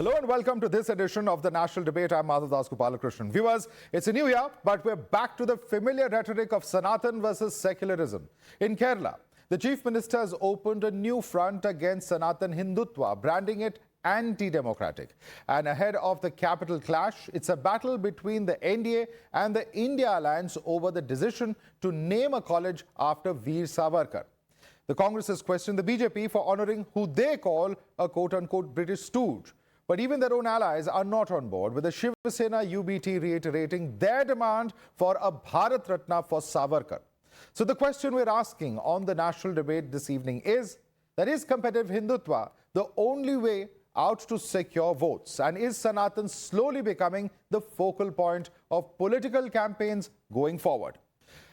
Hello and welcome to this edition of the National Debate. I'm Madhavdas G. Viewers, it's a new year, but we're back to the familiar rhetoric of Sanatan versus secularism. In Kerala, the Chief Minister has opened a new front against Sanatan Hindutva, branding it anti-democratic. And ahead of the capital clash, it's a battle between the NDA and the India Alliance over the decision to name a college after Veer Savarkar. The Congress has questioned the BJP for honouring who they call a quote-unquote British stooge. But even their own allies are not on board, with the Shiv Sena UBT reiterating their demand for a Bharat Ratna for Savarkar. So the question we're asking on the national debate this evening is competitive Hindutva the only way out to secure votes? And is Sanatan slowly becoming the focal point of political campaigns going forward?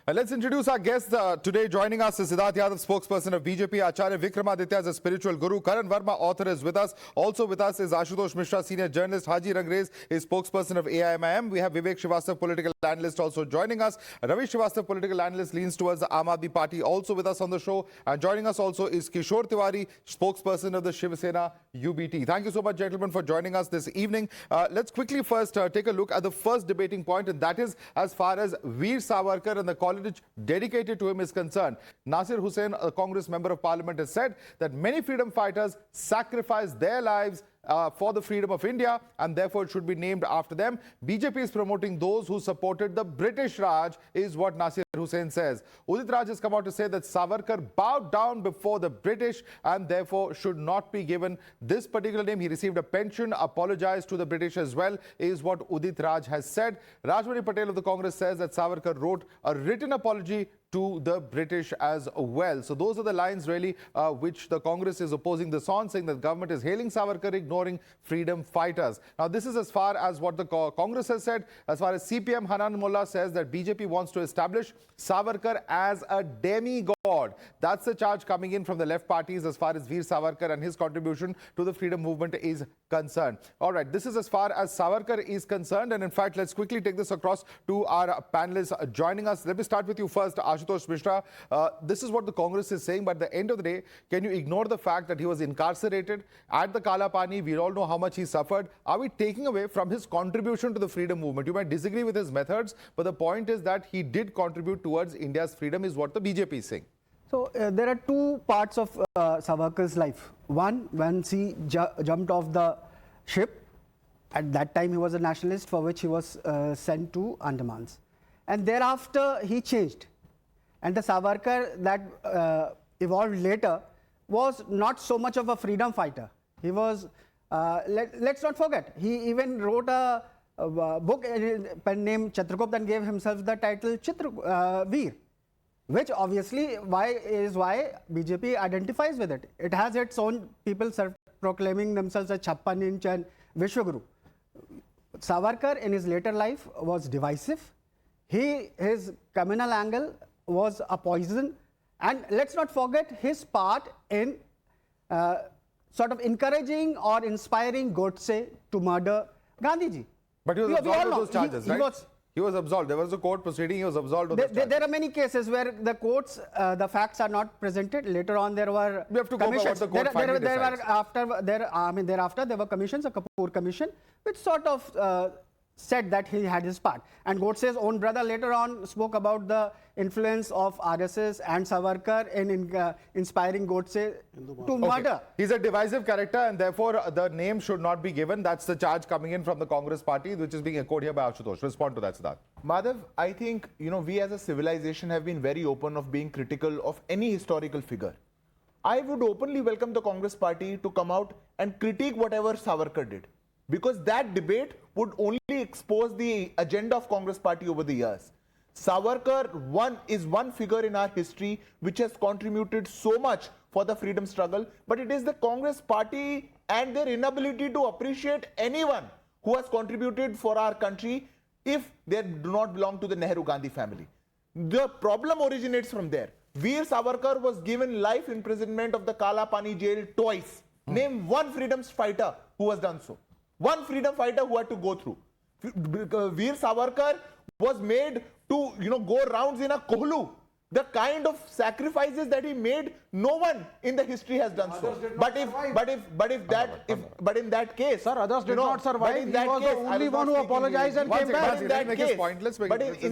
Let's introduce our guest today. Joining us is Siddharth Yadav, spokesperson of BJP. Acharya Vikramaditya is a spiritual guru. Karan Verma, author, is with us. Also with us is Ashutosh Mishra, senior journalist. Haji Rangrez is spokesperson of AIMIM. We have Vivek Srivastava, political analyst, also joining us. Ravi Srivastava, political analyst, leans towards the Aam Aadmi Party, also with us on the show. And joining us also is Kishore Tiwari, spokesperson of the Shiv Sena UBT. Thank you so much, gentlemen, for joining us this evening. Let's quickly first take a look at the first debating point, and that is as far as Veer Savarkar and the college dedicated to him is concerned. Nasir Hussain, a Congress member of Parliament, has said that many freedom fighters sacrificed their lives for the freedom of India, and therefore it should be named after them. BJP is promoting those who supported the British Raj, is what Nasir Hussain says. Udit Raj has come out to say that Savarkar bowed down before the British and therefore should not be given this particular name. He received a pension, apologized to the British as well, is what Udit Raj has said. Rajmani Patel of the Congress says that Savarkar wrote a written apology to the British as well. So those are the lines really which the Congress is opposing this on, saying that government is hailing Savarkar, ignoring freedom fighters. Now this is as far as what the Congress has said. As far as CPM, Hanan Mullah says that BJP wants to establish Savarkar as a demigod. That's the charge coming in from the left parties as far as Veer Savarkar and his contribution to the freedom movement is concerned. All right, this is as far as Savarkar is concerned. And in fact, let's quickly take this across to our panelists joining us. Let me start with you first, Ashutosh Mishra. This is what the Congress is saying, but at the end of the day, can you ignore the fact that he was incarcerated at the Kala Pani? We all know how much he suffered. Are we taking away from his contribution to the freedom movement? You might disagree with his methods, but the point is that he did contribute towards India's freedom, is what the BJP is saying. So there are two parts of Savarkar's life. One, when he jumped off the ship, at that time he was a nationalist, for which he was sent to Andamans. And thereafter he changed. And the Savarkar that evolved later was not so much of a freedom fighter. He was, let's not forget, he even wrote a book, pen named Chitragupta, and gave himself the title Veer, which obviously is why BJP identifies with it. It has its own people proclaiming themselves as Chappan Inch and Vishwaguru. Savarkar in his later life was divisive. His communal angle was a poison, and let's not forget his part in sort of encouraging or inspiring Godse to murder Gandhiji. But he was absolved of those charges, right? He was absolved. There was a court proceeding. He was absolved of those charges. There are many cases where the courts, the facts are not presented. Later on, there were we have to commissions. Go by what the court thereafter, there were commissions, a Kapoor commission, which sort of said that he had his part. And Godse's own brother later on spoke about the influence of RSS and Savarkar in inspiring Godse to murder. He's a divisive character, and therefore the name should not be given. That's the charge coming in from the Congress party, which is being echoed here by Ashutosh. Respond to that, Siddharth. Madhav, I think, we as a civilization have been very open of being critical of any historical figure. I would openly welcome the Congress party to come out and critique whatever Savarkar did, because that debate would only expose the agenda of Congress party over the years. Savarkar is one figure in our history which has contributed so much for the freedom struggle, but it is the Congress party and their inability to appreciate anyone who has contributed for our country if they do not belong to the Nehru-Gandhi family. The problem originates from there. Veer Savarkar was given life imprisonment of the Kala Pani jail twice. Name one freedom fighter who has done so. One freedom fighter who had to go through. Veer Savarkar was made to go rounds in a kohlu The kind of sacrifices that he made, no one in the history has done so. But in that case, sir, others did not survive. He was the only one who apologized and came back. In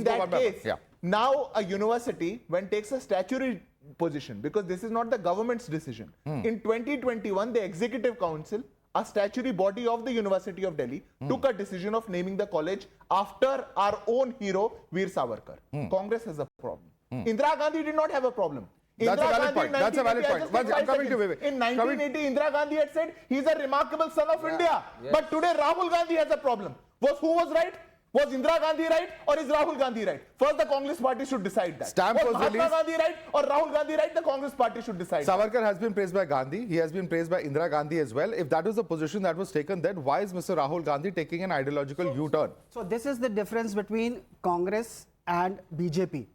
that case, now a university, when takes a statutory position, because this is not the government's decision. In 2021, the Executive Council, a statutory body of the University of Delhi, took a decision of naming the college after our own hero, Veer Savarkar. Congress has a problem. Indira Gandhi did not have a problem. That's a valid point. That's a valid point. I'm coming to Vivek. In 1980, Indira Gandhi had said he's a remarkable son of India. Yes. But today Rahul Gandhi has a problem. Who was right? Was Indira Gandhi right or is Rahul Gandhi right? First, the Congress party should decide that. Stamp was Mahatma released. Gandhi right or Rahul Gandhi right? The Congress party should decide. Savarkar has been praised by Gandhi. He has been praised by Indira Gandhi as well. If that was the position that was taken, then why is Mr. Rahul Gandhi taking an ideological U-turn? So this is the difference between Congress and BJP.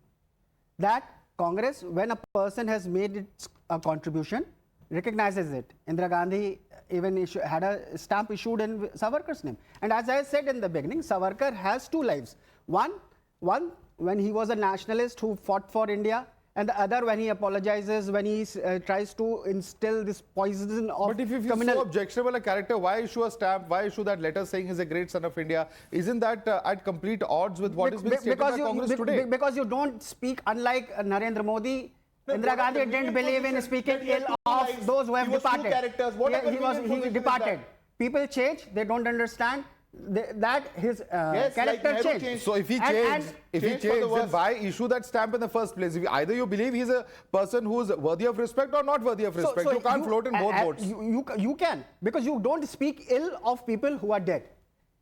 That Congress, when a person has made a contribution, recognizes it. Indira Gandhi even had a stamp issued in Savarkar's name. And as I said in the beginning, Savarkar has two lives. One when he was a nationalist who fought for India, and the other when he apologizes, when he tries to instill this poison of But if he's criminal... so objectionable a character, why issue a stamp? Why issue that letter saying he's a great son of India? Isn't that at complete odds with what is being stated by Congress today? Because you don't speak, unlike Narendra Modi, Indira Gandhi didn't believe in speaking ill of those who have departed. He departed. People change, they don't understand that his character changed. So if he changed, then why issue that stamp in the first place? Either you believe he's a person who is worthy of respect or not worthy of respect. You can't float in both boats. You can, because you don't speak ill of people who are dead.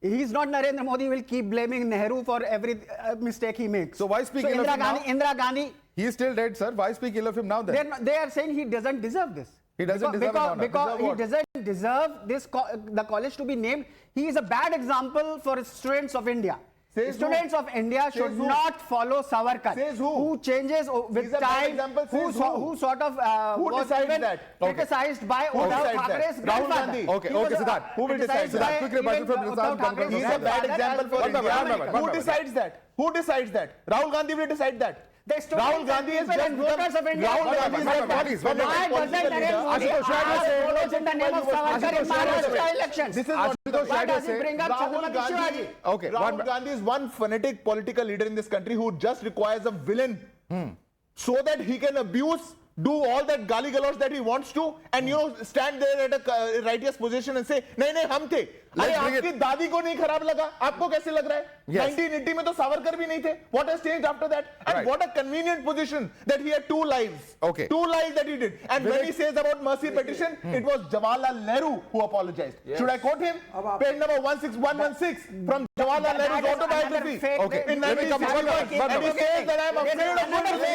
He's not Narendra Modi will keep blaming Nehru for every mistake he makes. So why speak ill of him now? Indira Gandhi. He is still dead, sir. Why speak ill of him now then? They are saying he doesn't deserve this. He doesn't deserve it because he doesn't deserve this the college to be named. He is a bad example for students of India. Students of India should not follow Savarkar, who changes with time, who sort of was even criticized by Uddhav Thackeray's grandfather. Okay, Siddharth. Who will decide that? Quick rebuttal from Siddharth. He's a bad example for India. Who decides that? Who decides that? Rahul Gandhi will decide that. Rahul Gandhi is just voters of India. Rahul Gandhi is Why doesn't Narendra Modi ask in the name of Savarkar in Maharashtra elections? This is Why does he bring up Chhatrapati Shivaji? Okay, Rahul Gandhi is one fanatic political leader in this country who just requires a villain so that he can abuse, do all that gali galoch that he wants to, and stand there at a righteous position and say, नहीं हम थे. अरे आपकी दादी को नहीं खराब लगा, आपको कैसे लग रहा है? 1980 में तो सावरकर भी नहीं थे. What has changed after that? And what a convenient position that he had two lives. Okay. Two lives that he did. And when he says about mercy petition, it was Jawaharlal Nehru who apologized. Should I quote him? Page number 16116 from Jawaharlal Nehru's autobiography. Okay. In 1961. And he says that I am afraid of going to say.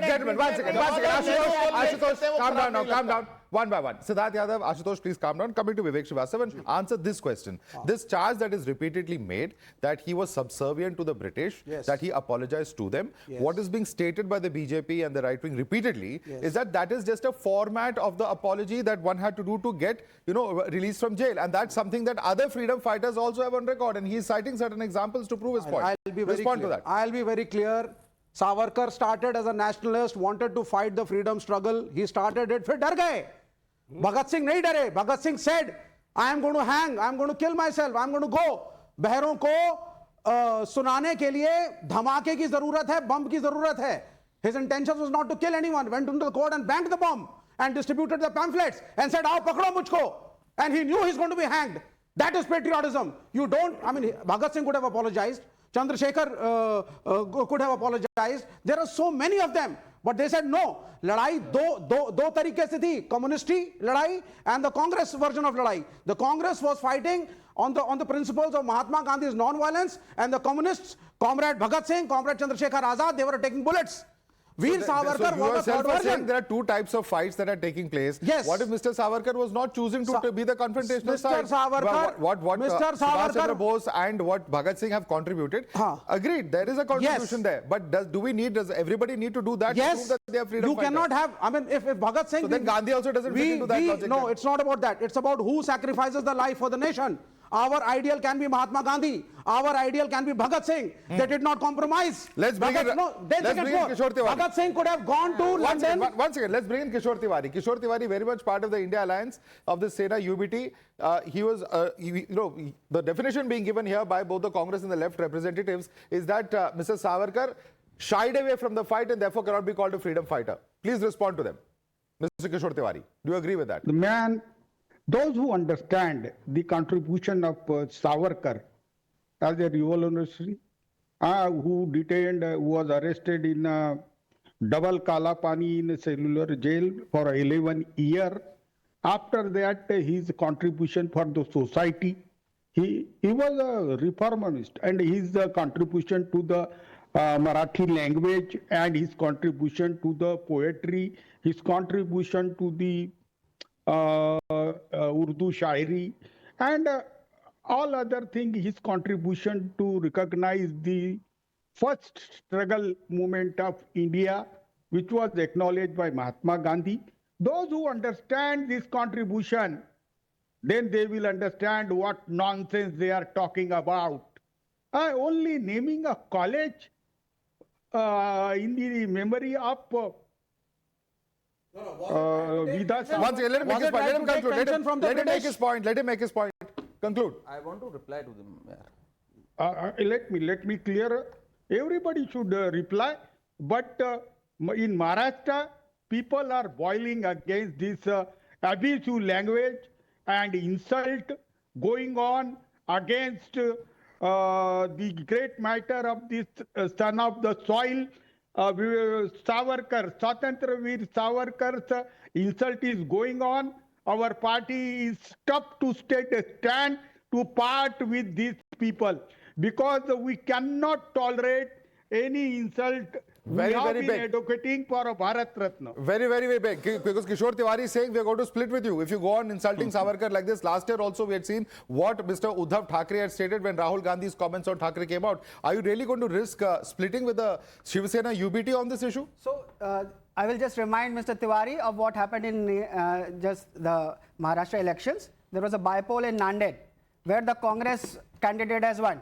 Gentlemen, one second. Ashutosh, calm down now, calm down. One by one. Siddharth Yadav, Ashutosh, please calm down. Coming to Vivek Srivastava and answer this question. This charge that is repeatedly made, that he was subservient to the British, that he apologized to them. What is being stated by the BJP and the right wing repeatedly is that is just a format of the apology that one had to do to get, released from jail. And that's something that other freedom fighters also have on record. And he is citing certain examples to prove his point. I'll be very Respond clear. to that. I'll be very clear. Savarkar started as a nationalist, wanted to fight the freedom struggle. He started it, फिर डर गए. Bhagat Singh नहीं डरे. Bhagat Singh said, I am going to hang, I am going to kill myself, I am going to go. बहरों को सुनाने के लिए धमाके की जरूरत है, बम की जरूरत है. His intention was not to kill anyone. Went into the court and banged the bomb and distributed the pamphlets and said, आओ पकड़ो मुझको. And he knew he's going to be hanged. That is patriotism. You don't, Bhagat Singh could have apologized. Chandrasekhar could have apologized. There are so many of them. But they said no. लड़ाई दो तरीके से थी. Communist लड़ाई and the Congress version of लड़ाई. The Congress was fighting on the principles of Mahatma Gandhi's non-violence, and the communists, Comrade Bhagat Singh, Comrade Chandrasekhar Azad, they were taking bullets. Veer Savarkar was the third version. There are two types of fights that are taking place. Yes. What if Mr. Savarkar was not choosing to be the confrontational side? Savarkar, What Mr. Subhash Chandra Bose and what Bhagat Singh have contributed? Agreed. There is a contribution there. But does everybody need to do that to prove that they are freedom fighters? You cannot have, if Bhagat Singh... So then Gandhi also doesn't fit into that logic. No, it's not about that. It's about who sacrifices the life for the nation. Our ideal can be Mahatma Gandhi. Our ideal can be Bhagat Singh. They did not compromise. Let's bring in Kishore Tiwari. Bhagat Singh could have gone to London. One second, let's bring in Kishore Tiwari. Kishore Tiwari, very much part of the India alliance of the Sena UBT. He was, the definition being given here by both the Congress and the left representatives is that Mr. Savarkar shied away from the fight and therefore cannot be called a freedom fighter. Please respond to them. Mr. Kishore Tiwari, do you agree with that? The man, those who understand the contribution of Savarkar as a revolutionary, who detained, who was arrested in double Kala Pani in a cellular jail for 11 years. After that, his contribution for the society, he was a reformist, and his contribution to the Marathi language and his contribution to the poetry, his contribution to the Urdu Shairi, and all other things, his contribution to recognize the first struggle movement of India, which was acknowledged by Mahatma Gandhi. Those who understand this contribution, then they will understand what nonsense they are talking about. Only naming a college in the memory of Vidas. Once again, let him make his point. Let him conclude. Let him make his point. Let him make his point. Conclude. I want to reply to them. Let me clear. Everybody should reply, but in Maharashtra, people are boiling against this abusive language and insult going on against the great matter of this son of the soil, Savarkar, Swatantra Savarkar's insult is going on. Our party is tough to take a stand to part with these people because we cannot tolerate any insult. Very, we have very been big. advocating for a Bharat Ratna. Very, very big. Because Kishore Tiwari is saying we are going to split with you. If you go on insulting Savarkar like this, last year also we had seen what Mr. Uddhav Thackeray had stated when Rahul Gandhi's comments on Thackeray came out. Are you really going to risk splitting with the Shiv Sena UBT on this issue? So, I will just remind Mr. Tiwari of what happened in just the Maharashtra elections. There was a bypoll in Nanded where the Congress candidate has won.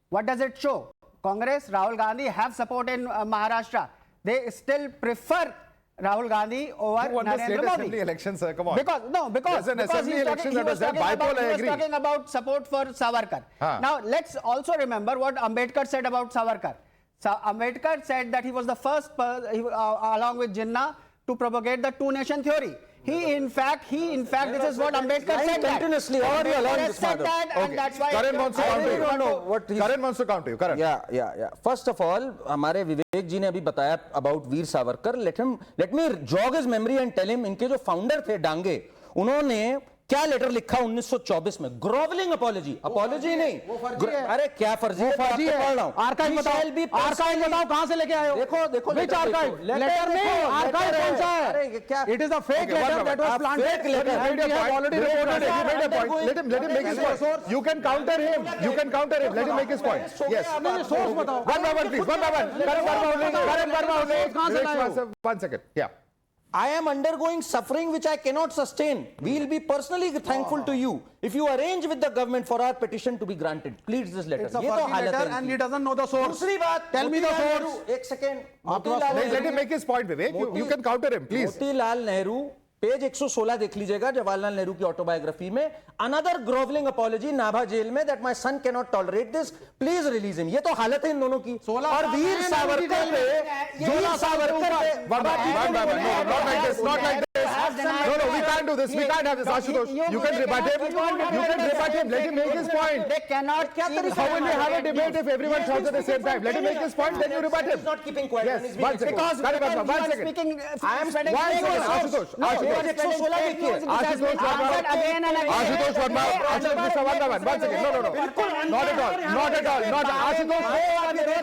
What does it show? Congress, Rahul Gandhi have support in Maharashtra. They still prefer Rahul Gandhi over Who won the state Narendra Modi. assembly election, sir? Come on. Because There's an assembly election that was there. Bypoll, I agree. He was talking about support for Savarkar. Now, let's also remember what Ambedkar said about Savarkar. So, Ambedkar said that he was the first, along with Jinnah, to propagate the two-nation theory. He in fact, this is what Ambedkar said. Continuously, or you allowing this said that, and that's why. Karan wants to counter you. Karan wants to counter you. Karan. Yeah. First of all, हमारे विवेक जी ने अभी बताया about Veer Savarkar. Let me jog his memory and tell him इनके जो founder थे डांगे, उन्होंने क्या letter लिखा 1924 में? ग्रोवलिंग अपॉलॉजी नहीं. अरे क्या फर्जी है? पढ़ रहा हूं. आर्काइव बताओ कहां से लेके आए हो? देखो Which archive? लेटर नहीं, आर्काइव कौन सा है? It is a fake letter that was planted. Let him make his point. You can counter him. Let him make his point. Yes. Source बताओ. One by one, please. Karan Verma. 1 second. Yeah. I am undergoing suffering which I cannot sustain. We will be personally thankful to you if you arrange with the government for our petition to be granted. Please this letter. It's a funny letter and he doesn't know the source. दूसरी बात, Tell me the source. एक second. Let him make his point, Vivek. You can counter him, please. Motilal Nehru page 116 देख लीजिएगा जवाहरलाल नेहरू की autobiography में. Another ग्रोवलिंग apology Nabha jail में that my son can not tolerate this, please release him. ये तो हालत है इन दोनों की. और वीर सावरकर पे not like this. No, we can't do this. We can't have this. Ashutosh, you can rebut him. Let him make his point. They cannot. How will we have a debate if everyone shouts at the same time? Let him make his point, then you rebut him. He's not keeping quiet. Yes, 1 second. One second. I am spending Ashutosh. Ashutosh Verma. One second. No. Not at all. Ashutosh,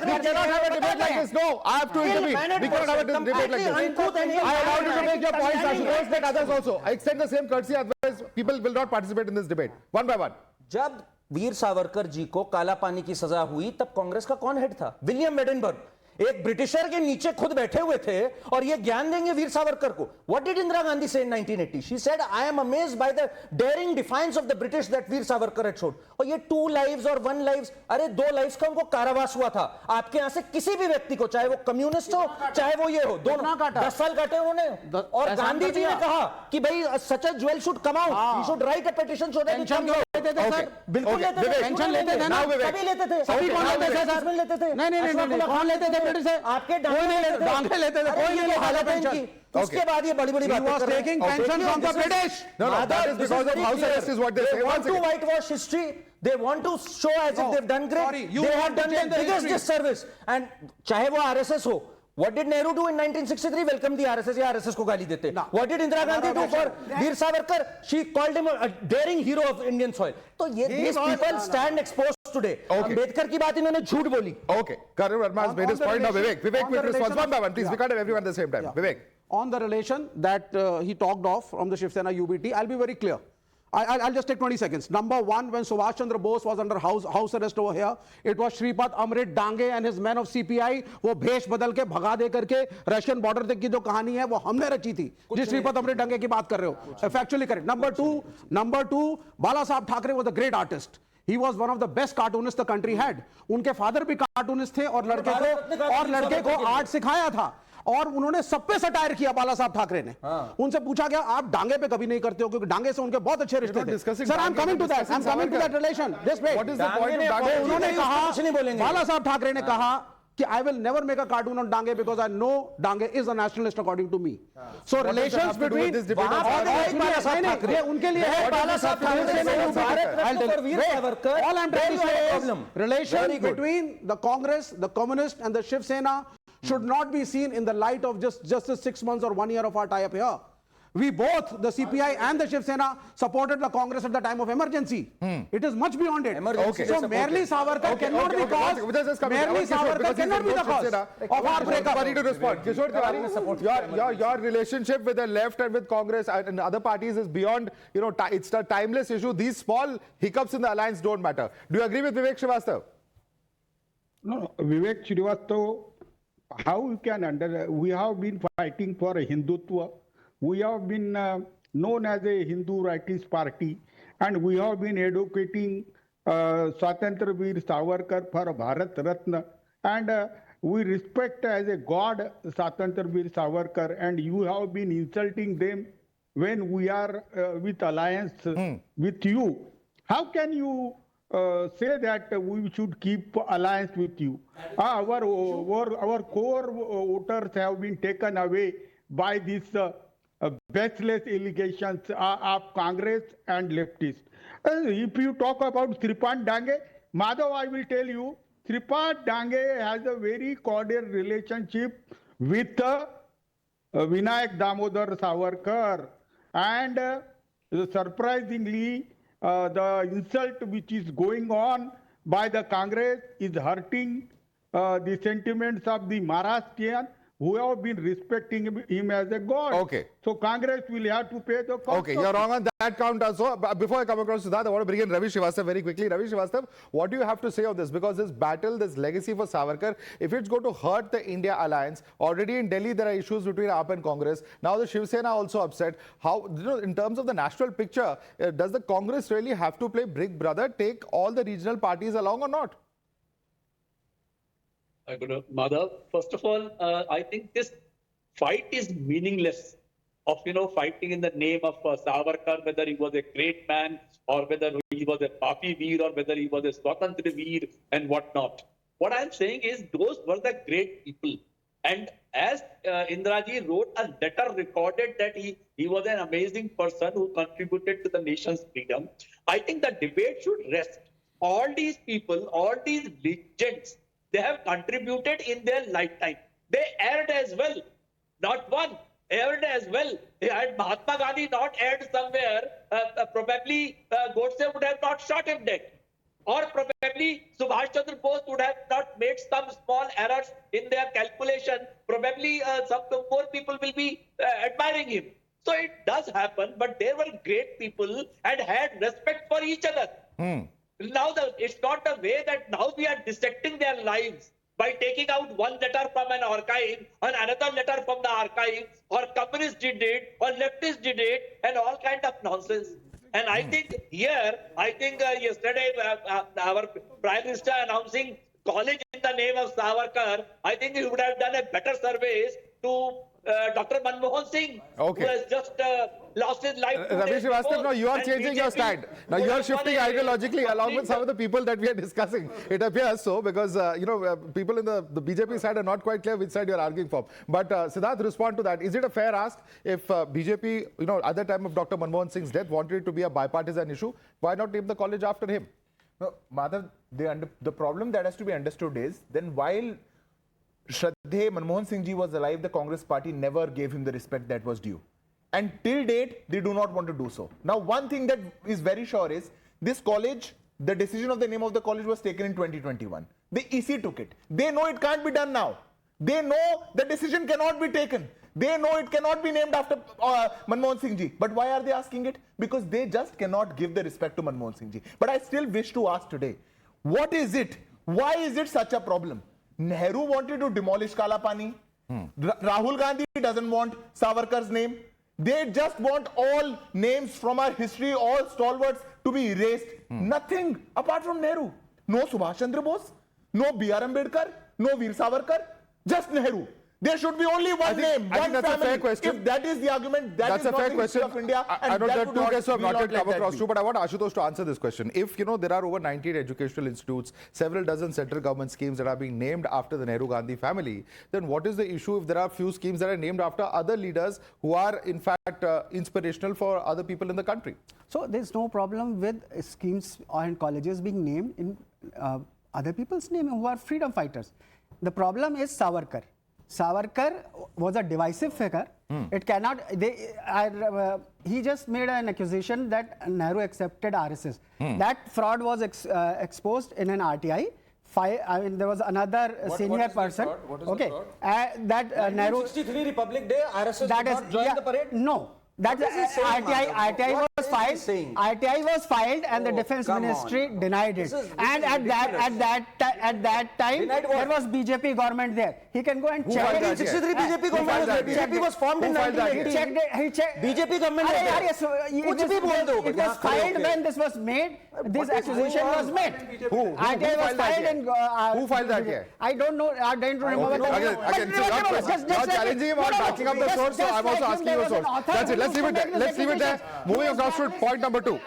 we cannot have a debate like this. No, I have to intervene. We cannot have a debate like this. I allow you to make your points, Ashutosh, let others also. I extend the same courtesy, otherwise people will not participate in this debate. One by one. जब वीर सावरकर जी को काला पानी की सजा हुई तब कांग्रेस का कौन हेड था? William Wedenberg. एक ब्रिटिशर के नीचे खुद बैठे हुए थे और ये ज्ञान देंगे वीर सावरकर को. What did Indira Gandhi say in 1980? She said, I am amazed by the daring defiance of the British that Veer Savarkar had showed. और ये 2 lives और 1 lives, अरे 2 lives का उनको कारावास हुआ था. आपके यहां से किसी भी व्यक्ति को, चाहे वो कम्युनिस्ट हो चाहे वो ये हो, दोनों 10 साल काटे उन्होंने. और गांधी जी ने कहा कि भाई such a jewel should come out. He should write a petition so that it comes out. बिल्कुल लेते थे. पेंशन लेते थे ना, सभी लेते थे. सभी कौन लेते थे सर? लेते थे. नहीं, कौन लेते थे ब्रिटिश से? आपके कोई नहीं लेते, डांगे लेते थे, कोई नहीं लेता था पेंशन. उसके बाद ये बड़ी-बड़ी बातें कर रहे हैं. Taking pension from the British. No, that is because of house arrest is what they say. They want to whitewash history. They want to show as if they've done great. Sorry, you they have want to done change the the biggest history. disservice. And चाहे वो RSS हो. What did Nehru do in 1963? Welcome the RSS. या RSS को गाली देते. What did Indira Gandhi do for Veer Savarkar? She called him a daring hero of Indian soil. तो ये these people stand exposed today. Ambedkar की बात इन्होंने झूठ बोली. Okay, Karan Verma has made his point. Now Vivek, quick response, one by one, please. We can't have everyone at the same time. Vivek. On the relation that he talked of from the Shiv Sena UBT, I'll be very clear. I'll just take 20 seconds. Number one, when Subhash Chandra Bose was under house arrest over here, it was Shripad Amrit Dange and his men of CPI. वो भेष बदल के भगा दे करके Russian border तक की जो कहानी है वो हमने रची थी. जिस श्रीपद अमृत डांगे की बात कर रहे हो, factually correct. Number two, Bala Saheb Thackeray was a great artist. He was one of the best cartoonists the country had. उनके फादर भी कार्टूनिस्ट थे और लड़के को आर्ट सिखाया था. और उन्होंने सब पे सटायर किया बाला साहब ठाकरे ने. उनसे पूछा गया आप डांगे पे कभी नहीं करते हो, क्योंकि डांगे से उनके बहुत अच्छे रिश्ते थे. Sir, I am coming to that relation. This way उन्होंने कहा, बाला साहब ठाकरे ने कहा कि I will never make a cartoon on Dange because I know Dange is a nationalist according to me. So relations between उनके लिए है बाला साहब Thackeray. All I'm trying to say is relations between the Congress, the Communist and the Shiv Sena should not be seen in the light of just the 6 months or 1 year of our tie-up here. We both, the CPI and the Shiv Sena, supported the Congress at the time of emergency. It is much beyond it. So merely Savarkar cannot be cause. Merely Savarkar cannot be the cause of our breakup. Sorry to respond. Kishore Tiwari, your relationship with the left and with Congress and other parties is beyond, it's a timeless issue. These small hiccups in the alliance don't matter. Do you agree with Vivek Srivastava? No, Vivek Srivastava, how you can we have been fighting for a Hindutva. We have been known as a Hindu rightist party, and we have been advocating Swatantra Veer Savarkar for Bharat Ratna, and we respect as a god Swatantra Veer Savarkar, and you have been insulting them when we are with alliance with you. How can you say that we should keep alliance with you? Our core voters have been taken away by this baseless allegations of Congress and leftists. If you talk about Shripad Dange, Madhav, I will tell you, Shripad Dange has a very cordial relationship with Vinayak Damodar Savarkar, and surprisingly, the insult which is going on by the Congress is hurting the sentiments of the Maharashtrian who have been respecting him as a god. Okay. So Congress will have to pay the cost. Okay, you're wrong on that count also. But before I come across to that, I want to bring in Ravi Srivastava very quickly. Ravi Srivastava, what do you have to say of this? Because this battle, this legacy for Savarkar, if it's going to hurt the India alliance, already in Delhi there are issues between AAP and Congress. Now the Shiv Sena also upset. How, in terms of the national picture, does the Congress really have to play big brother, take all the regional parties along or not? Madhav, first of all, I think this fight is meaningless of, fighting in the name of Savarkar, whether he was a great man or whether he was a Papi Veer or whether he was a Swatantra Veer and whatnot. What I'm saying is those were the great people. And as Indiraji wrote a letter recorded that he was an amazing person who contributed to the nation's freedom, I think the debate should rest. All these people, all these legends, they have contributed in their lifetime. They erred as well. Not one, erred as well. Had Mahatma Gandhi not erred somewhere, probably Godse would have not shot him dead. Or probably Subhash Chandra Bose would have not made some small errors in their calculation. Probably some more people will be admiring him. So it does happen, but they were great people and had respect for each other. Now, it's not a way that now we are dissecting their lives by taking out one letter from an archive and another letter from the archive, or communists did it, or leftists did it, and all kind of nonsense. And I think here, yesterday our Prime Minister announcing college in the name of Savarkar, I think he would have done a better service to Dr. Manmohan Singh, Okay. who has just lost his life. 2 Ravi days Srivastava, before. now you are And changing your BJP stand. Now would you are have shifting done a ideologically along with complete- some of the people that we are discussing. It appears so because, people in the BJP side are not quite clear which side you are arguing for. But Siddharth, respond to that. Is it a fair ask if BJP, at the time of Dr. Manmohan Singh's death, wanted it to be a bipartisan issue? Why not name the college after him? No, Madhav, the problem that has to be understood is, then while Shraddhe Manmohan Singh ji was alive, the Congress party never gave him the respect that was due. And till date, they do not want to do so. Now, one thing that is very sure is, this college, the decision of the name of the college was taken in 2021. The EC took it. They know it can't be done now. They know the decision cannot be taken. They know it cannot be named after Manmohan Singh ji. But why are they asking it? Because they just cannot give the respect to Manmohan Singh ji. But I still wish to ask today, what is it? Why is it such a problem? Nehru wanted to demolish Kala Pani. Rahul Gandhi doesn't want Savarkar's name. They just want all names from our history, all stalwarts to be erased. Nothing apart from Nehru. No Subhash Chandra Bose, no B.R. Ambedkar, no Veer Savarkar, just Nehru. There should be only one name, I one think that's family. a fair question. If that is the argument, That's is a not fair the history question. of India. I know that there are would two guests who have will not yet let come that across be. to, but I want Ashutosh to answer this question. If, there are over 19 educational institutes, several dozen central government schemes that are being named after the Nehru Gandhi family, then what is the issue if there are few schemes that are named after other leaders who are, in fact, inspirational for other people in the country? So there's no problem with schemes and colleges being named in other people's name who are freedom fighters. The problem is Savarkar. Savarkar was a divisive figure. It cannot. He just made an accusation that Nehru accepted RSS. That fraud was exposed in an RTI. There was another senior what is the person. fraud? What is the Okay, fraud? that Nehru. 1963 Republic Day, RSS That did is not join the parade. No. That What is he saying, Madhav? RTI What was is he filed. saying? RTI was filed, and the Oh, Defence come Ministry on. denied it. This is And at that time, Denied what? there was BJP government there. He can go and check. filed that? 1963 BJP Who government filed was that? there. BJP was formed in Who filed that? 1980. He checked. BJP government was there. कुछ भी बोल दो, It यहाँ was खड़े filed होके। when this was made. This What is accusation going on? was made. Who RTI was filed that filed here? and. Who filed that here? I don't know. I don't remember. Again, so not challenging him or backing up the source, so I'm also asking you a source. That's it. Let's leave it there. Let's leave it there. Moving across to point number two.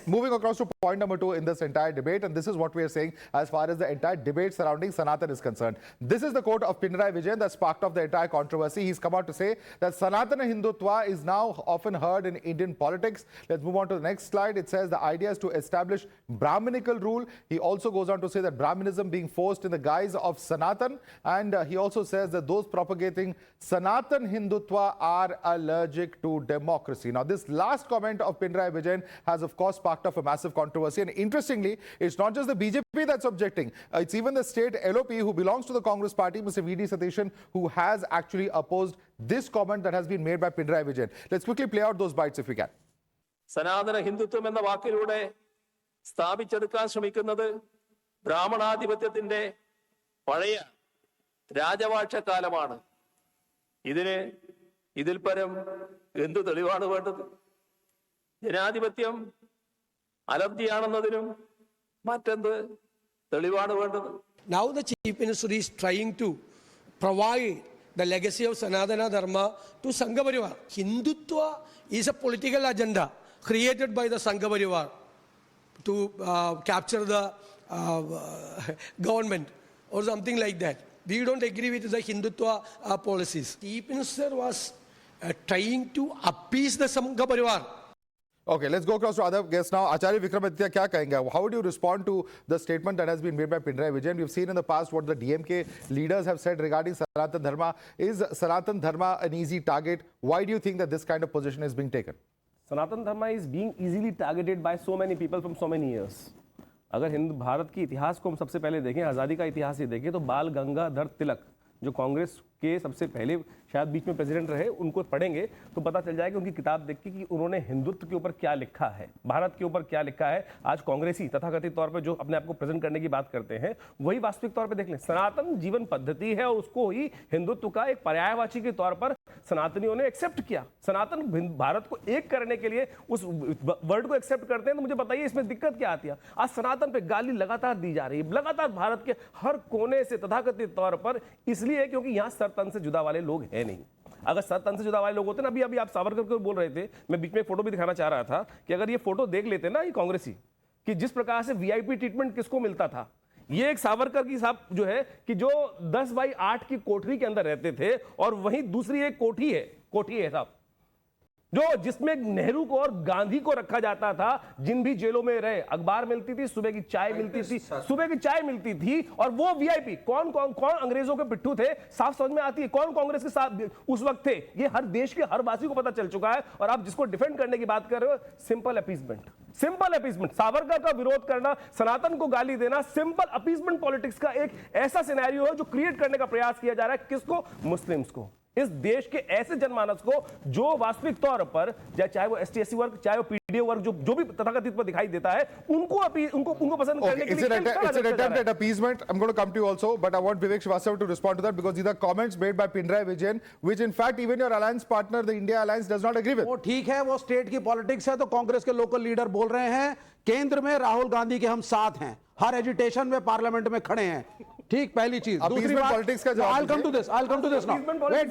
Moving across to point number two in this entire debate, and this is what we are saying as far as the entire debate surrounding Sanatan is concerned. This is the quote of Pinarayi Vijayan that sparked off the entire controversy. He's come out to say that Sanatana Hindutva is now often heard in Indian politics. Let's move on to the next slide. It says the idea is to establish Brahminical rule. He also goes on to say that Brahminism being forced in the guise of Sanatan, and he also says that those propagating Sanatan Hindutva are allergic to democracy. Now, this last comment of Pinarayi Vijayan has, of course, sparked off a massive controversy. And interestingly, it's not just the BJP that's objecting. It's even the state LOP who belongs to the Congress party, Mr. V.D. Satishan, who has actually opposed this comment that has been made by Pinarayi Vijayan. Let's quickly play out those bites if we can. സനാതന ഹിന്ദുത്വം എന്ന വാക്കിലൂടെ സ്ഥാപിച്ചെടുക്കാൻ ശ്രമിക്കുന്നത് ബ്രാഹ്മണാധിപത്യത്തിന്റെ പഴയ രാജവാഴ്ചക്കാലമാണ്. ഇതിൽ പരം എന്തു തെളിവാണ് വേണ്ടത്? ജനാധിപത്യം അലർജിയാണെന്നതിനും മറ്റെന്ത് തെളിവാണ് വേണ്ടത്? Now the Chief Minister is trying to provide the legacy of Sanatana Dharma to Sangha Parivar. Hindutva is a political agenda created by the Sangha Parivar to capture the government or something like that. We don't agree with the Hindutva policies. Chief Minister was trying to appease the Sangha Parivar. Okay, let's go across to other guests now. Acharya Vikramaditya, kya kahenge? How would you respond to the statement that has been made by Pinarayi Vijayan? We've seen in the past what the DMK leaders have said regarding Sanatan Dharma. Is Sanatan Dharma an easy target? Why do you think that this kind of position is being taken? सनातन धर्म is being easily targeted by so many people from so many years. अगर हिंदू भारत की इतिहास को हम सबसे पहले देखें, आज़ादी का इतिहास ही देखें, तो बाल गंगाधर तिलक जो कांग्रेस के सबसे पहले शायद बीच में प्रेसिडेंट रहे, उनको पढ़ेंगे तो पता चल जाएगा उनकी किताब देख के कि उन्होंने हिंदुत्व के ऊपर क्या लिखा है, भारत के ऊपर क्या लिखा है। आज कांग्रेसी तथाकथित तौर पे जो अपने आप को प्रेजेंट करने की बात करते हैं, वही वास्तविक तौर पे देख लें, सनातन जीवन पद्धति है और उसको ही हिंदुत्व का एक पर्यायवाची के तौर पर सनातनियों ने एक्सेप्ट किया। सनातन भारत को एक करने के लिए उस वर्ड को एक्सेप्ट करते हैं, तो मुझे बताइए इसमें दिक्कत क्या आती है? आज सनातन पे गाली लगातार दी जा रही है, लगातार भारत के हर कोने से तथाकथित तौर पर, इसलिए क्योंकि यहां सरतन से जुदा वाले लोग हैं नहीं। अगर सरतन से जुदा वाले लोग होते ना, अभी आप सावरकर को बोल रहे थे, मैं बीच में एक फोटो भी दिखाना चाह रहा था कि अगर ये फोटो देख लेते ना ये कांग्रेसी, कि जिस प्रकार से वीआईपी ट्रीटमेंट किसको मिलता था, ये एक सावरकर की साहब जो है कि जो 10x8 की कोठरी के अंदर रहते थे, और वहीं दूसरी एक कोठी है साहब, जो जिसमें नेहरू को और गांधी को रखा जाता था, जिन भी जेलों में रहे, अखबार मिलती थी, सुबह की चाय मिलती थी, और वो वीआईपी कौन अंग्रेजों के पिट्ठू थे, साफ समझ में आती है कौन कांग्रेस के साथ उस वक्त थे। ये हर देश के हर वासी को पता चल चुका है। और आप जिसको डिफेंड करने की बात कर रहे हो, सिंपल अपीसमेंट, सावरकर का विरोध करना, सनातन को गाली देना, सिंपल अपीसमेंट पॉलिटिक्स का एक ऐसा सिनेरियो है जो क्रिएट करने का प्रयास किया जा रहा है। किसको? मुस्लिम्स को, इस देश के ऐसे जनमानस को जो वास्तविक तौर पर, चाहे वो एसटी वर्ग, चाहे वो पीडीओ वर्ग, जो भी तथाकथित पर दिखाई देता है, उनको पसंद करने के लिए it's an attempt at appeasement. I'm going to come to you also, but I want Vivek Srivastava to respond to that, because these are comments made by Pinarayi Vijayan, which in fact even your alliance partner, the India Alliance, does not agree with. वो ठीक है, वो state की politics है, तो कांग्रेस के local leader बोल रहे हैं केंद्र में राहुल गांधी के हम साथ हैं, हर एजुटेशन में पार्लियामेंट में खड़े हैं। ठीक, पहली चीज। दूसरी बात, पॉलिटिक्स का जवाब, I'll come to this now. Wait.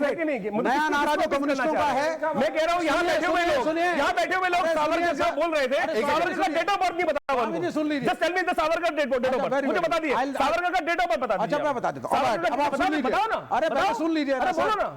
नया नारा जो कम्युनिस्टों का है, मैं कह रहा हूं यहां बैठे हुए लोग सावरकर साहब बोल रहे थे, सावरकर का डेट ऑफ बर्थ नहीं बताया उनको। सुन लीजिए, just tell me the Savarkar date of birth, मुझे बता दिए सावरकर का डेट ऑफ बर्थ बता दीजिए। अच्छा, मैं बता देता हूं, अब आप सुन लीजिए। बताओ ना, अरे पहले सुन लीजिए, अरे बोलो ना,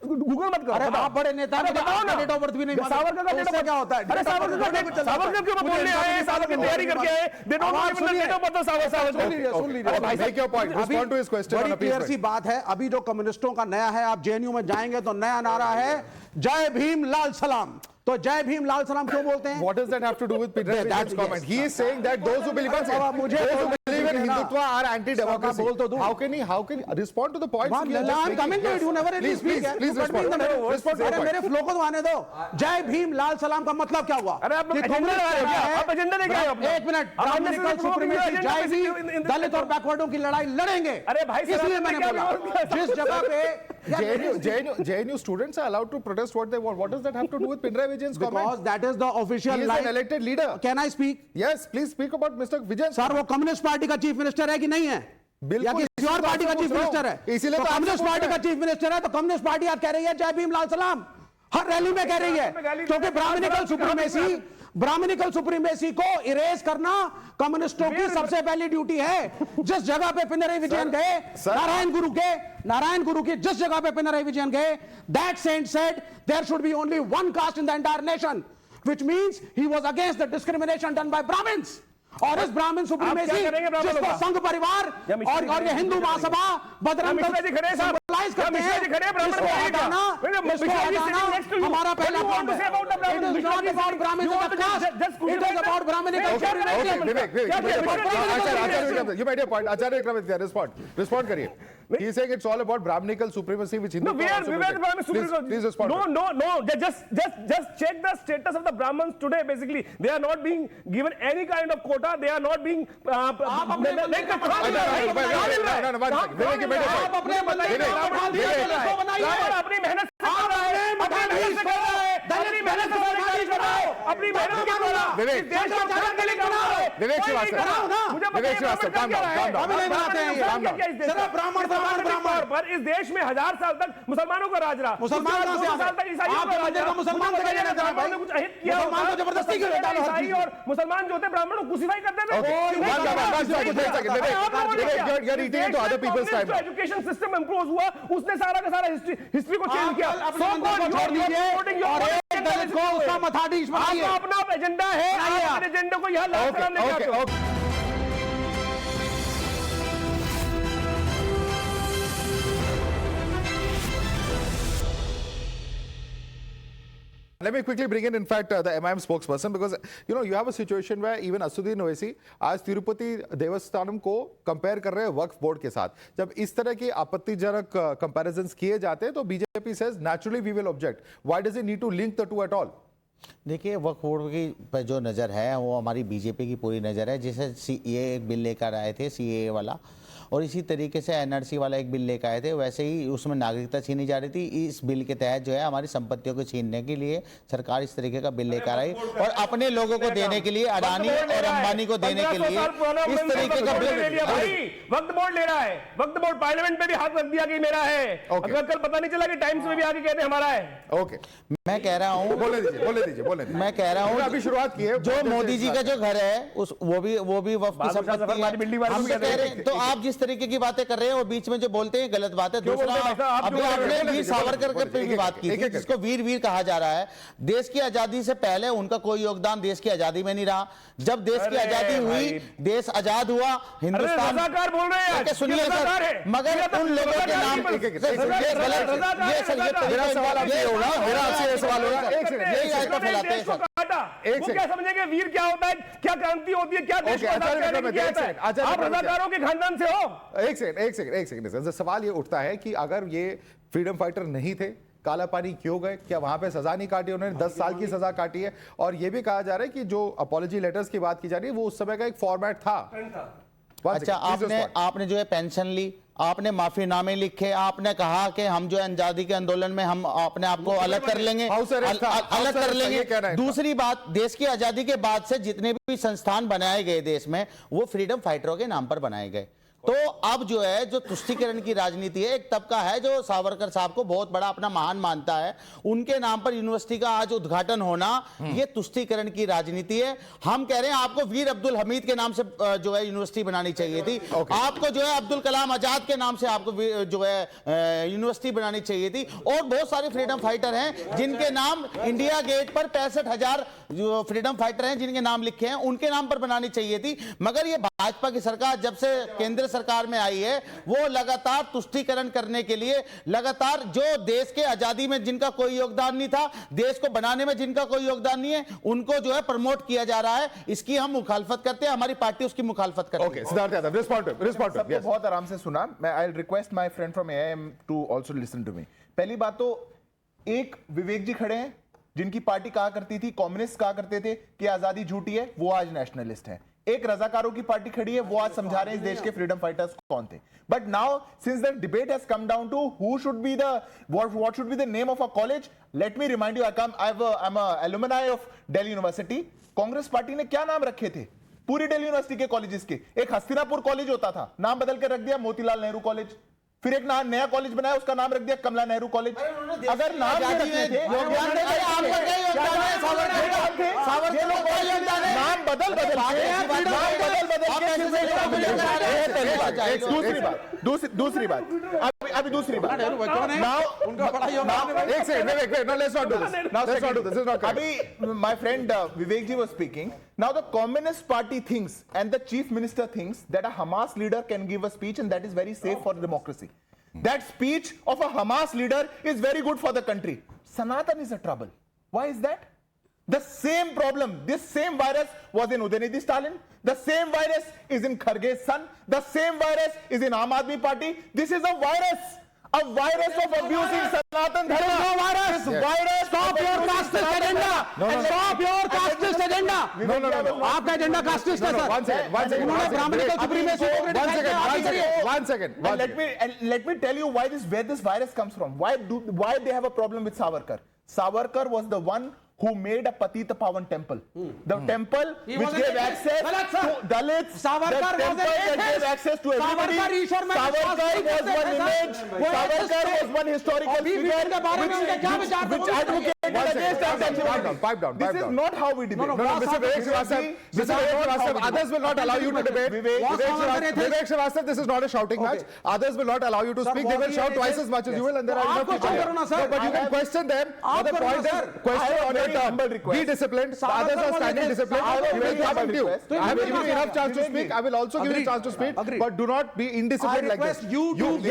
गूगल मत करो। अरे आप बड़े नेता हैं, बताओ ना, डेट ऑफ बर्थ भी नहीं मालूम, सावरकर का डेट ऑफ क्या होता है? अरे सावरकर क्यों बोलने आए हैं, सावरकर की तैयारी करके आए, they don't know even the date of birth of Savarkar. सुन लीजिए, make your point, respond to his question on बड़ी क्लियर appeasement. सी बात है, अभी जो कम्युनिस्टों का नया है, आप जेएनयू में जाएंगे तो नया नारा है जय भीम लाल सलाम। तो जय भीम लाल सलाम क्यों बोलते हैं? What does that have to do with Pinarayi Vijayan's comment? He is saying that those who believe in Hindutva are anti-democracy. How can he respond to the points? I'm coming to it. You never let me speak. Please respond. अरे मेरे flow को तो आने दो। जय भीम लाल सलाम का मतलब क्या हुआ? अरे आप एजेंडा लेके आए हो। एक मिनट, ब्राह्मणिकल सुप्रीमेसी, जय भीम, दलित और बैकवर्डों की लड़ाई लड़ेंगे। अरे भाई, इसलिए मैंने बोला जिस जगह पे JNU students are allowed to protest what they want. What does that have to do with Pinarayi Vijayan's comment? Because that is the official He is line. an elected leader. Can I speak? Yes, please speak about Mr. Vijayan. Sir, वो communist party का chief minister है कि नहीं है? या किसी और party का चीफ मिनिस्टर है? इसीलिए तो कम्युनिस्ट पार्टी का चीफ मिनिस्टर है, तो कम्युनिस्ट पार्टी आज कह रही है जय भीम लाल सलाम, हर रैली में कह रही है, क्योंकि ब्राह्मणिकल सुप्रीमेसी को इरेज करना कम्युनिस्टों की सबसे पहली ड्यूटी है। जिस जगह पे पिनराई विजयन गए, नारायण गुरु की जिस जगह पे पिनराई विजयन गए, that saint said there should be only one caste in the entire nation, which means he was against the discrimination done by Brahmins. और इस ब्राह्मण सुप्रीमेसी जिसको संघ परिवार और ये हिंदू महासभा बजरंग दल सिंबलाइज करते हैं, इसको हटाना हमारा पहला काम है। It is not about Brahmins as a caste, it is about Brahminical supremacy. You made your point. Acharya Vikramaditya, respond करिए. He is saying it's all about Brahminical supremacy, which Hindu. No, we are Brahmin supremacy. Please respond. No. Just check the status of the Brahmins today. Basically, they are not being given any kind of quota. They are not being. Vivek Srivastava, calm down. पर इस देश में 1000 साल तक मुसलमानों का राज रहा, मुसलमान कहां से साल तक ईसाइयों का राज रहा, मुसलमान का कुछ अहित किया, मुसलमान को जबरदस्ती क्यों डालो? ईसाई और मुसलमान जो होते ब्राह्मणों को क्रूसिफाई करते थे। You're eating into other people's time. Education system improve हुआ, उसने सारा का सारा हिस्ट्री को चेंज किया। अपना एजेंडा है, अपने एजेंडे को यहाँ लाल सलाम लेके आते हो। let me quickly bring in fact, the MIM spokesperson, because you have a situation where even Assuddin Owaisi आज तिरुपति देवस्थानम को कंपेयर कर रहे हैं वक्फ बोर्ड के साथ. जब इस तरह की आपत्तिजनक कंपैरिजंस किए जाते हैं तो BJP says naturally we will object. Why does it need to link the two at all? देखिए, वक्फ बोर्ड की पर जो नज़र है वो हमारी बीजेपी की पूरी नज़र है. जैसे ये एक बिल लेकर आए थे सीएए वाला, और इसी तरीके से एनआरसी वाला एक बिल लेकर आए थे, वैसे ही उसमें नागरिकता छीनी जा रही थी. इस बिल के तहत जो है हमारी संपत्तियों को छीनने के लिए सरकार इस तरीके का बिल लेकर आई और अपने लोगों को देने के लिए, अडानी और अंबानी को देने के लिए इस तरीके का बिल. वक्त बोर्ड ले रहा है, वक्त बोर्ड पार्लियामेंट में भी हाथ रख दिया कि मेरा है. अगर कल पता नहीं चला कि टाइम्स में भी आके कहते हमारा है. ओके, मैं कह रहा हूँ, बोले दीजिए. मैं कह रहा हूँ अभी शुरुआत की है. जो मोदी जी का जो घर है उस वो भी वक्फ की संपत्ति है. हम कह रहे हैं, तो आप जिस तरीके की बातें कर रहे हैं वो बीच में जो बोलते हैं गलत बात है. दूसरा, अभी आपने वीर सावरकर पे भी बात की थी, जिसको वीर कहा जा रहा है. देश की आजादी से पहले उनका कोई योगदान देश की आजादी में नहीं रहा. जब देश की आजादी हुई, देश आजाद हुआ, हिंदुस्तान बोल रहे हैं. सुनिए सर, मगर उन लोगों के नाम क्या समझेंगे वीर क्या होता है, क्या क्रांति होती है, क्या देश आप रजाकारों के खानदान से हो. एक सेकंड. सवाल ये उठता है कि अगर ये फ्रीडम फाइटर नहीं थे, काला पानी क्यों गए? क्या वहां पे सजा नहीं काटी उन्होंने? 10 साल की सजा काटी है. और ये भी कहा जा रहा है कि जो अपॉलॉजी लेटर्स की बात की जा रही है वो उस समय का एक फॉर्मेट था. अच्छा, आपने जो है पेंशन ली, आपने माफीनामे लिखे, आपने कहा कि हम जो है आजादी के आंदोलन में हम अपने आप को अलग कर लेंगे, अलग कर लेंगे. दूसरी बात, देश की आजादी के बाद से जितने भी संस्थान बनाए गए देश में वो फ्रीडम फाइटरों के नाम पर बनाए गए. तो अब जो है जो तुष्टीकरण की राजनीति है, एक तबका है जो सावरकर साहब को बहुत बड़ा अपना महान मानता है, उनके नाम पर यूनिवर्सिटी का आज उद्घाटन होना ये तुष्टीकरण की राजनीति है. हम कह रहे हैं आपको वीर अब्दुल हमीद के नाम से जो है यूनिवर्सिटी बनानी चाहिए थी. आपको जो है अब्दुल कलाम आजाद के नाम से आपको जो है यूनिवर्सिटी बनानी चाहिए थी. और बहुत सारे फ्रीडम फाइटर हैं जिनके नाम इंडिया गेट पर 65,000 जो फ्रीडम फाइटर हैं जिनके नाम लिखे हैं, उनके नाम पर बनानी चाहिए थी. मगर ये भाजपा की सरकार जब से केंद्र सरकार में आई है वो लगातार तुष्टीकरण करने के लिए, लगातार जो देश के आजादी में जिनका कोई योगदान नहीं था, देश को बनाने में जिनका कोई योगदान नहीं है, उनको जो है प्रमोट किया जा रहा है. इसकी हम मुखालफत करते हैं, हमारी पार्टी उसकी मुखालफत करती है. Okay, Siddharth Yadav, respond. सबको बहुत आराम से सुना. मैं I will request my friend from AIM to also listen to me. पहली बात तो, एक विवेक जी खड़े हैं जिनकी पार्टी कहा करती थी, कम्युनिस्ट कहा करते थे कि आजादी झूठी है, वो आज नेशनलिस्ट है. एक रजाकारों की पार्टी खड़ी है, वो आज समझा रहे हैं इस देश के फ्रीडम फाइटर्स कौन थे. But now since the debate has come down to who should be the what should be the name of a college, let me remind you, I am a alumni of Delhi University. Congress party ने क्या नाम रखे थे पूरी Delhi university के colleges के? एक Hastinapur college होता था, नाम बदल के रख दिया मोतीलाल नेहरू कॉलेज. फिर एक नया कॉलेज बनाया, उसका नाम रख दिया कमला नेहरू कॉलेज. अगर नाम नाम बदल दूसरी बात अभी दूसरी बात अभी my friend Vivek Ji was speaking. Now the Communist Party thinks and the Chief Minister thinks that a Hamas leader can give a speech and that is very safe for democracy. That speech of a Hamas leader is very good for the country. Sanatan is a trouble. Why is that? The same problem, this same virus was in Udaynidhi Stalin. The same virus is in Kharge's son. The same virus is in Aam Aadmi Party. This is a virus of abusing Sanatan Dharma. No virus. This virus. Stop your casteist agenda. Stop your casteist agenda. No. आपका agenda casteist है sir. One second. उन्होंने Brahminical supremacy को One second. Let me tell you where this virus comes from. Why they have a problem with Savarkar? Savarkar was the one who made a Patita Pavan temple. The temple which gave access to Dalits. Savarkar the temple that gave access to everybody. Savarkar was one image. Savarkar was one historical figure which advocated against that. Pipe down. This is not how we debate. No, Mr. Vivek Srivastava, others will not allow you to debate. Vivek Srivastava, this is not a shouting match. Others will not allow you to speak. They will shout twice as much as you will, and there are enough people here. No, but you can question them. The point is, question on your term. Be disciplined. The others are standing disciplined. We will come to you. I have given you enough chance to speak. I will also give you a chance to speak. But do not be indisciplined like this.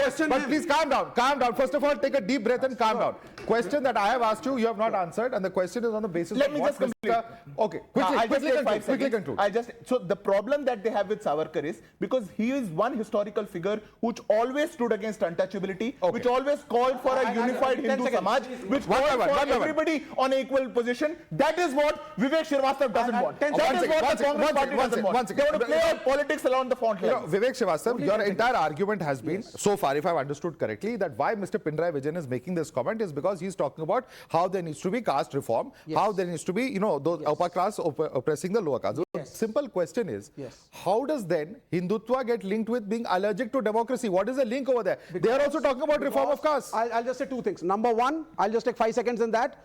Yes, but please calm down. Calm down. First of all, take a deep breath and calm down. Question that I have asked you, you have not answered, and the question is on the basis Let of me what just complete. Okay, quickly conclude. I'll just, so the problem that they have with Savarkar is because he is one historical figure which always stood against untouchability, which always called for a unified Hindu Samaj, which called for everybody on an equal position. That is what Vivek Srivastava doesn't want. That is what the Congress party doesn't want. They want to play out politics around the front line. Vivek Srivastava, your entire argument has been, so far, if I've understood correctly, that why Mr. Pinarayi Vijayan is making this comment is because he's talking about how there needs to be caste reform, how there needs to be, those upper class oppressing the lower caste. The simple question is, how does then Hindutva get linked with being allergic to democracy? What is the link over there? They are also talking about reform of caste. I'll just say two things. Number one, I'll just take 5 seconds in that.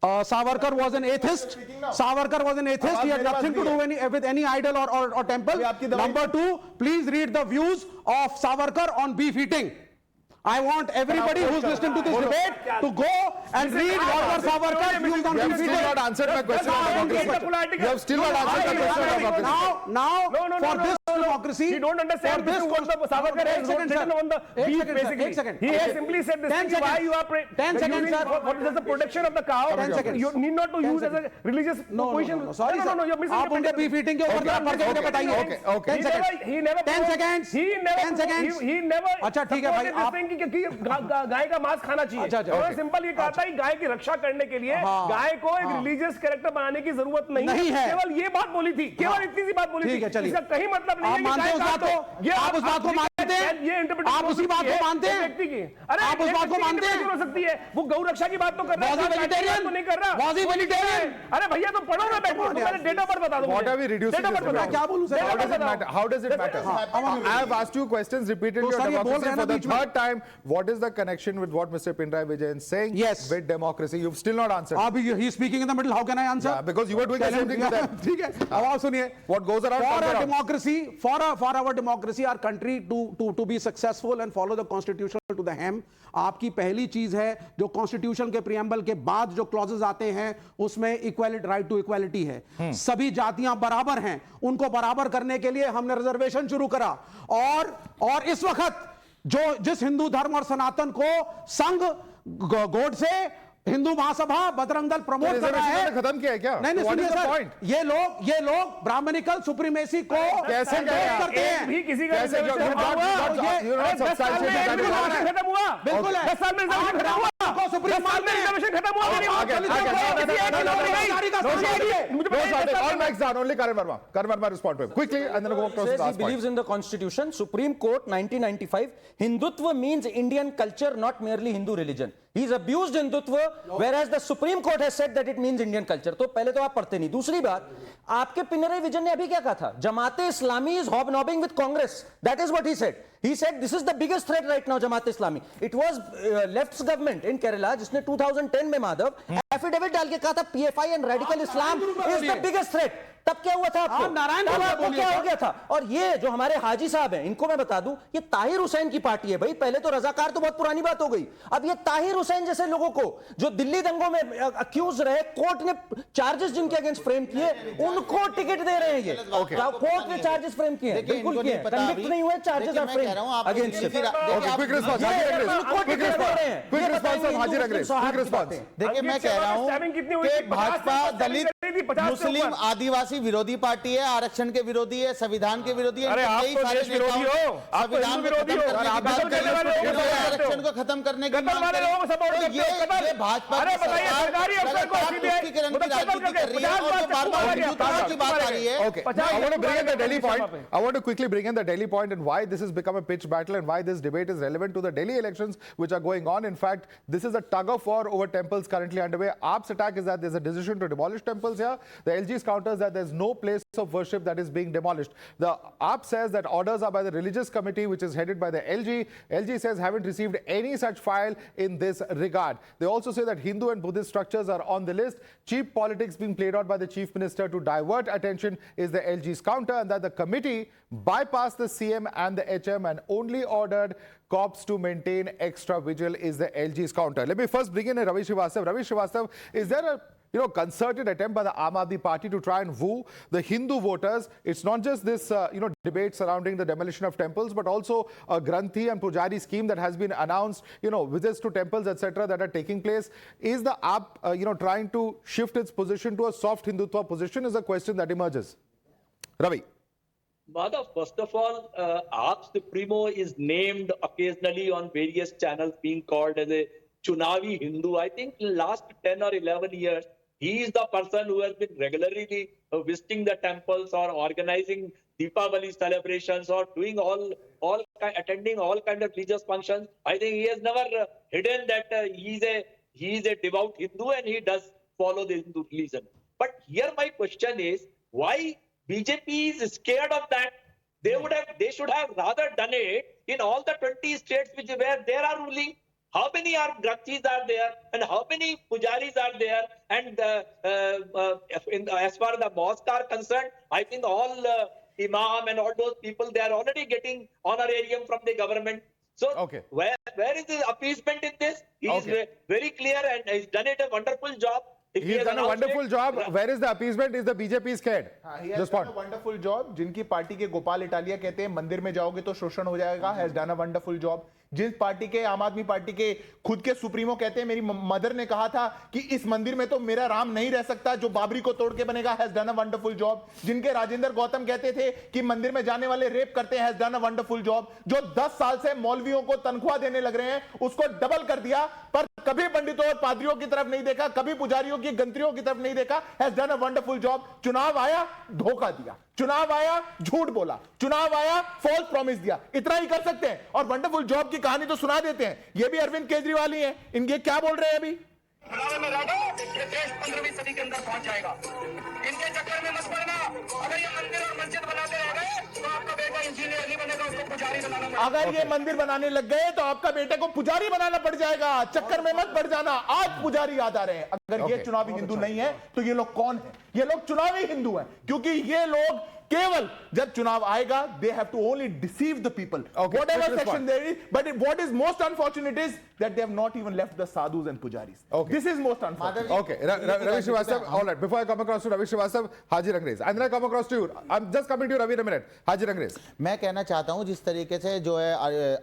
Savarkar was an atheist. Savarkar was an atheist. He had nothing to do with any idol or temple. Number two, please read the views of Savarkar on beef eating. I want everybody who's listening to this debate to go and read what were Savarkar's views on beef eating. You have still not answered my question on democracy. You have still not answered my question on democracy. Now, for this democracy, you don't understand this is what the Savarkar has written on the beef, basically. He has simply said this thing, why you are 10 seconds, sir. What is the protection of the cow? 10 seconds. You need not to use as a religious position. No, sorry, no, you're missing आप उनके beef eating के ऊपर जरा पढ़ के मुझे बताइए. 10 seconds. He never 10 seconds. He never 10 seconds. He never अच्छा ठीक है भाई आप कि गाय का मांस खाना चाहिए. उन्होंने सिंपल ये कहा था कि गाय की रक्षा करने के लिए गाय को एक रिलीजियस कैरेक्टर बनाने की जरूरत नहीं है. केवल ये बात बोली थी, केवल इतनी सी बात बोली थी. इसका कहीं मतलब नहीं है कि गाय का तो आप उस बात को मानते हैं. ये इंटरप्रिटेशन आप उसी बात को मानते हैं व्यक्ति की. अरे आप उस बात को मानते हैं. हो सकती है वो गौ रक्षा की बात तो कर रहा है, वेजिटेरियन तो नहीं कर रहा. वाजी वेजिटेरियन. अरे भैया तो पढ़ो ना बैठो, मैंने डेट ऑफ बर्थ बता दो. What are we reducing this debate? क्या बोलूं sir? How does it matter? I have asked you questions repeatedly on democracy for the third time. What is the connection with what Mr. Pinarayi Vijayan is saying with democracy? You've still not answered. He's speaking in the middle. How can I answer? Yeah, because you were doing the same thing with them. ठीक है. अब आप सुनिए. What goes around for comes a around. democracy, for our democracy, our country to be successful and follow the constitution to the hem, आपकी पहली चीज है जो कॉन्स्टिट्यूशन के प्रियम्बल के बाद जो क्लॉजेस आते हैं उसमें इक्वालिटी, राइट टू इक्वालिटी है. सभी जातियां बराबर हैं, उनको बराबर करने के लिए हमने रिजर्वेशन शुरू करा. और इस वक्त जिस हिंदू धर्म और सनातन को संघ गोडसे हिंदू महासभा बजरंग दल प्रमोट कर रहा है. खत्म किया है क्या? नहीं सुनिए सर, ये लोग ब्राह्मणिकल सुप्रीमेसी को कैसे करते हैं. भी किसी का खत्म हुआ? बिल्कुल है. 10 साल में खत्म हुआ. सुप्रीम कोर्ट में रिजर्वेशन खत्म हुआ. All mics down. Only Karan Verma respond to him quickly, and then we'll go to the last he believes in the constitution. Supreme Court 1995. Hindutva means Indian culture, not merely Hindu religion. He's abused Hindutva, whereas the Supreme Court has said that it means Indian culture. तो पहले तो आप पढ़ते नहीं. दूसरी बात, आपके पिनराई विजयन ने अभी क्या कहा था? जमाते इस्लामी is hobnobbing with Congress. That is what he said. He said this is the biggest threat right now, Jamaat Islami. It was left's government in Kerala जिसने 2010 में माधव एफिडेविट डाल के कहा था PFI and radical Islam is the biggest threat. तब क्या हुआ था आपको? तब क्या हो गया था? और ये जो हमारे हाजी साहब हैं, इनको मैं बता दूं, ये ताहिर हुसैन की पार्टी है भाई. पहले तो रजाकार तो बहुत पुरानी बात हो गई. अब ये ताहिर हुसैन जैसे लोगों को जो दिल्ली दंगों में अक्यूज रहे, कोर्ट ने चार्जेस जिनके अगेंस्ट फ्रेम किए, उनको टिकट दे रहे हैं. ये कोर्ट ने चार्जेस फ्रेम किए, बिल्कुल किए, कन्विक्ट नहीं हुए, charges are frame against. Quick response. हाजिर अंग्रेज. Quick response. देखिए मैं कह रहा हूं कि भाजपा दलित मुस्लिम आदिवासी विरोधी पार्टी है, आरक्षण के विरोधी है, संविधान के विरोधी है. अरे आप तो देश विरोधी हो, आप तो हिंदू विरोधी हो. आरक्षण को खत्म करने की मांग कर रहे हैं. ये भाजपा सरकारी अफसर को तुष्टीकरण की राजनीति कर रही है और बार-बार हिंदुत्व की बात आ रही है. Okay. I want to bring in the Delhi point. I want to quickly bring in the Delhi point and why this has become a pitch battle and why this debate is relevant to the Delhi elections which are going on. In fact, this is a tug of war over temples currently underway. AAP's attack is that there's a decision to demolish temples here. The LG's counters that there's no place of worship that is being demolished. The AAP says that orders are by the religious committee which is headed by the LG. LG says haven't received any such file in this regard. They also say that Hindu and Buddhist structures are on the list. Cheap politics being played out by the chief minister to divert attention is the LG's counter, and that the committee bypassed the CM and the HM and only ordered cops to maintain extra vigil is the LG's counter. Let me first bring in Ravi Srivastava. Ravi Srivastava, is there a concerted attempt by the Aam Aadmi Party to try and woo the Hindu voters. It's not just this, debate surrounding the demolition of temples, but also a Granthi and Pujari scheme that has been announced, visits to temples, etc., that are taking place. Is the AAP, trying to shift its position to a soft Hindutva position is a question that emerges. Ravi. Madhav, first of all, AAP Supremo is named occasionally on various channels being called as a Chunavi Hindu. I think in the last 10 or 11 years, he is the person who has been regularly visiting the temples or organizing Deepavali celebrations or doing attending all kind of religious functions. I think he has never hidden that he is a devout Hindu and he does follow the Hindu religion. But here my question is, why BJP is scared of that? They should have rather done it in all the 20 states where they are ruling. How many Granthis are there and how many Pujaris are there? And as far as the mosques are concerned, I think all Imam and all those people, they are already getting honorarium from the government. So where is the appeasement in this? He is very clear and he's done it a wonderful job. He's done a wonderful job. Where is the appeasement? Is the BJP scared? He has done a wonderful job. जिनकी party के Gopal Italia कहते हैं मंदिर में जाओगे तो शोषण हो जाएगा. Has done a wonderful job. जिस पार्टी के आम आदमी पार्टी के खुद के सुप्रीमो कहते हैं मेरी मदर ने कहा था कि इस मंदिर में तो मेरा राम नहीं रह सकता जो बाबरी को तोड़ के बनेगा. Has done a wonderful job. जिनके राजेंद्र गौतम कहते थे कि मंदिर में जाने वाले रेप करते हैं. Has done a wonderful job. जो 10 साल से मौलवियों को तनख्वाह देने लग रहे हैं उसको डबल कर दिया, पर कभी पंडितों और पादरियों की तरफ नहीं देखा, कभी पुजारियों की गंत्रियों की तरफ नहीं देखा. Has done a wonderful job. चुनाव आया, धोखा दिया. चुनाव आया, झूठ बोला. चुनाव आया, फॉल्स प्रॉमिस दिया. इतना ही कर सकते हैं और वंडरफुल जॉब की कहानी तो सुना देते हैं. ये भी अरविंद केजरीवाल ही है. इनके क्या बोल रहे हैं अभी? में रह ये देश 15वीं सदी के अंदर पहुंच जाएगा. इनके चक्कर में मत पड़ना. अगर ये मंदिर और मस्जिद बनाते रह गए तो आपका बेटा इंजीनियर नहीं बनेगा, उसको पुजारी बनाना पड़ेगा. अगर ये मंदिर बनाने लग गए तो आपका बेटे को पुजारी बनाना पड़ जाएगा. चक्कर में मत पड़ जाना. आज पुजारी याद आ रहे हैं. अगर ये चुनावी हिंदू नहीं है तो ये लोग कौन है? ये लोग चुनावी हिंदू हैं, क्योंकि ये लोग केवल जब चुनाव आएगा they have to only deceive the people. Whatever section there is, but what is most unfortunate is that they have not even left the sadhus and pujaris. This is most unfortunate. Ravi Srivastava, all right. Before I come across to Ravi Srivastava, Haji Rangres. And then I come across to you. I'm just coming to you, Ravi, in a minute. Haji Rangres. मैं कहना चाहता हूं जिस तरीके से जो है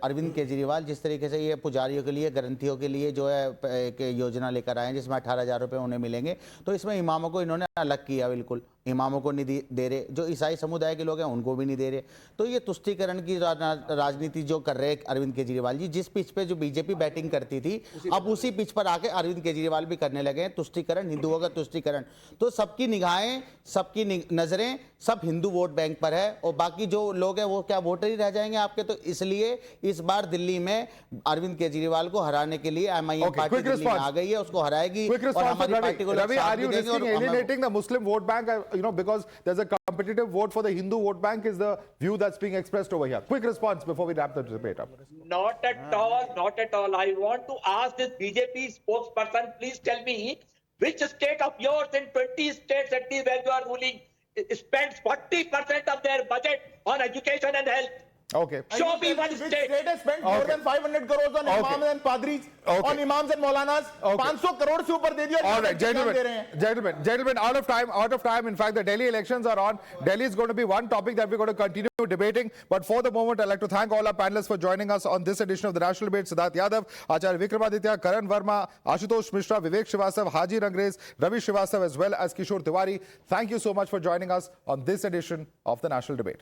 अरविंद केजरीवाल जिस तरीके से ये पुजारियों के लिए, ग्रंथियों के लिए जो है एक योजना लेकर आए हैं जिसमें 18,000 रुपए उन्हें मिलेंगे, तो इसमें इमामों को इन्होंने अलग किया. बिल्कुल इमामों को नहीं दे रहे, जो ईसाई समुदाय के लोग हैं उनको भी नहीं दे रहे. तो ये तुष्टीकरण की राजनीति जो कर रहे हैं अरविंद केजरीवाल जी, जिस पिच पे जो बीजेपी बैटिंग करती थी अब उसी पिच पर आके अरविंद केजरीवाल भी करने लगे हैं. तुष्टीकरण, हिंदुओं का तुष्टीकरण. तो सबकी निगाहें, सबकी नजरें सब हिंदू वोट बैंक पर है और बाकी जो लोग हैं वो क्या वोटर ही रह जाएंगे आपके. तो इसलिए इस बार दिल्ली में अरविंद केजरीवाल को हराने के लिए एमआईएम पार्टी दिल्ली में आ गई है, उसको हराएगी और हमारी पार्टी को alienating the Muslim vote bank, because there's a competitive vote for the Hindu vote bank is the view that's being expressed over here. Quick response before we wrap the debate up. Not at all, not at all. I want to ask this BJP spokesperson, please tell me which state of yours in 20 states at least where you are ruling spends 40% of their budget on education and health. Show me one state. State has spent more than 500 crores on imams and padris, on imams and maulanas. 500 crore से ऊपर दे दिया. All right, gentlemen, out of time. In fact, the Delhi elections are on. Delhi is going to be one topic that we're going to continue debating. But for the moment, I'd like to thank all our panelists for joining us on this edition of the National Debate. Siddharth Yadav, Acharya Vikramaditya, Karan Verma, Ashutosh Mishra, Vivek Srivastava, Haji Rangres, Ravi Srivastava, as well as Kishore Tiwari. Thank you so much for joining us on this edition of the National Debate.